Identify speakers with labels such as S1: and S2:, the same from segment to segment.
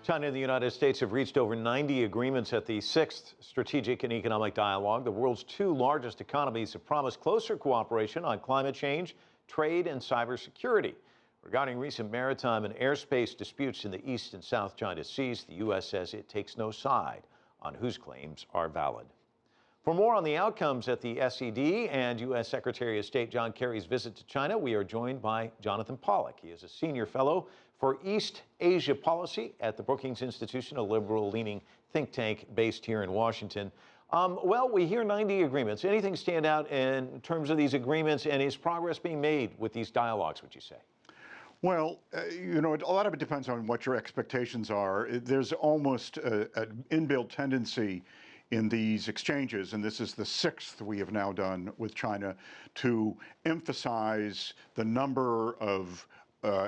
S1: China and the United States have reached over 90 agreements at the 6th Strategic and Economic Dialogue. The world's two largest economies have promised closer cooperation on climate change, trade, and cybersecurity. Regarding recent maritime and airspace disputes in the East and South China Seas, the U.S. says it takes no side on whose claims are valid. For more on the outcomes at the s&ed and U.S. Secretary of State John Kerry's visit to China, we are joined by Jonathan Pollack. He is a senior fellow for East Asia Policy at the Brookings Institution, a liberal-leaning think tank based here in Washington. Well, we hear 90 agreements. Anything stand out in terms of these agreements, and is progress being made with these dialogues, would you say?
S2: Well, a lot of it depends on what your expectations are. There's almost an inbuilt tendency in these exchanges, and this is the 6th we have now done with China, to emphasize the number of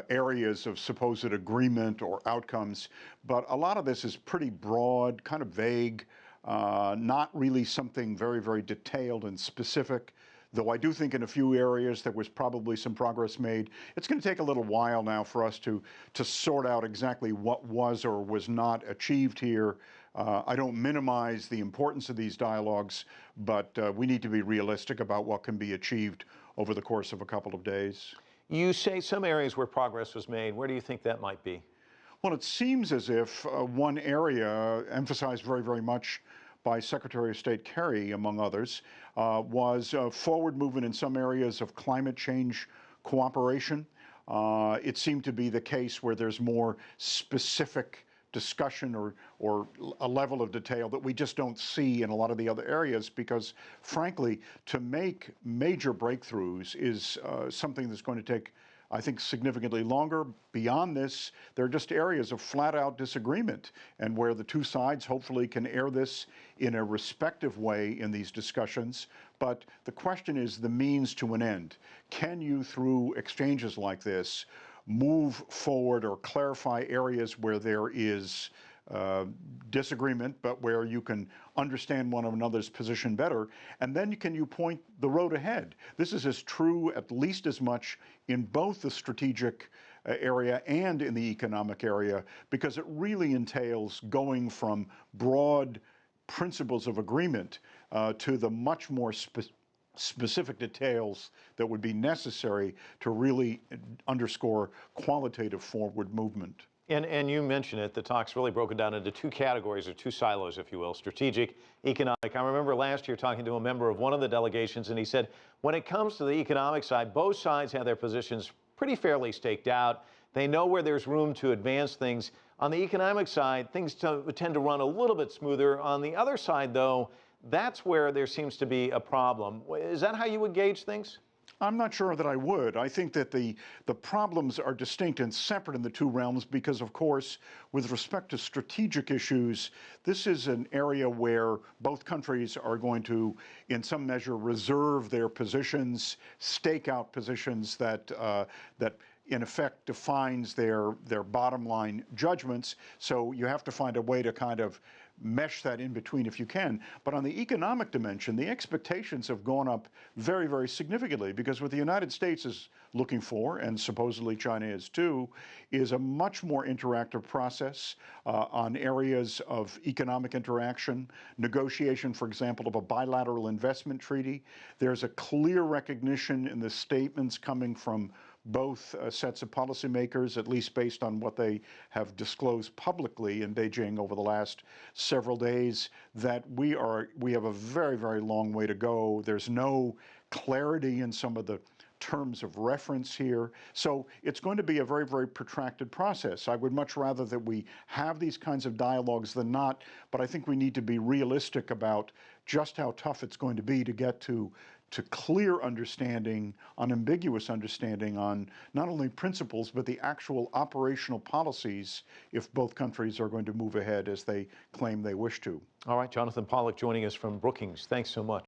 S2: areas of supposed agreement or outcomes. But a lot of this is pretty broad, kind of vague, not really something very, very detailed and specific. Though I do think in a few areas there was probably some progress made. It's going to take a little while now for us to sort out exactly what was or was not achieved here. I don't minimize the importance of these dialogues, but we need to be realistic about what can be achieved over the course of a couple of days.
S1: You say some areas where progress was made. Where do you think that might be?
S2: Well, it seems as if one area emphasized very, very much by Secretary of State Kerry, among others, was forward movement in some areas of climate change cooperation. It seemed to be the case where there's more specific discussion or a level of detail that we just don't see in a lot of the other areas, because frankly, to make major breakthroughs is something that's going to take, I think, significantly longer. Beyond this, there are just areas of flat-out disagreement, and where the two sides hopefully can air this in a respective way in these discussions. But the question is the means to an end. Can you, through exchanges like this, move forward or clarify areas where there is disagreement, but where you can understand one another's position better, and then can you point the road ahead? This is as true, at least as much, in both the strategic area and in the economic area, because it really entails going from broad principles of agreement to the much more specific details that would be necessary to really underscore qualitative forward movement.
S1: And you mentioned it, the talk's really broken down into two categories, or two silos, if you will: strategic, economic. I remember last year talking to a member of one of the delegations, and he said, when it comes to the economic side, both sides have their positions pretty fairly staked out. They know where there's room to advance things. On the economic side, things tend to run a little bit smoother. On the other side, though, that's where there seems to be a problem. Is that how you would gauge things?
S2: I'm not sure that I would. I think that the problems are distinct and separate in the two realms because, of course, with respect to strategic issues, this is an area where both countries are going to, in some measure, reserve their positions, stake out positions that in effect defines their bottom line judgments. So you have to find a way to kind of mesh that in between if you can. But on the economic dimension, the expectations have gone up very, very significantly, because what the United States is looking for, and supposedly China is too, is a much more interactive process on areas of economic interaction, negotiation, for example, of a bilateral investment treaty. There's a clear recognition in the statements coming from both sets of policymakers, at least based on what they have disclosed publicly in Beijing over the last several days, that we have a very, very long way to go. There's no clarity in some of the terms of reference here. So it's going to be a very, very protracted process. I would much rather that we have these kinds of dialogues than not, but I think we need to be realistic about just how tough it's going to be to get to clear understanding, unambiguous understanding on not only principles, but the actual operational policies if both countries are going to move ahead as they claim they wish to.
S1: All right, Jonathan Pollack joining us from Brookings. Thanks so much.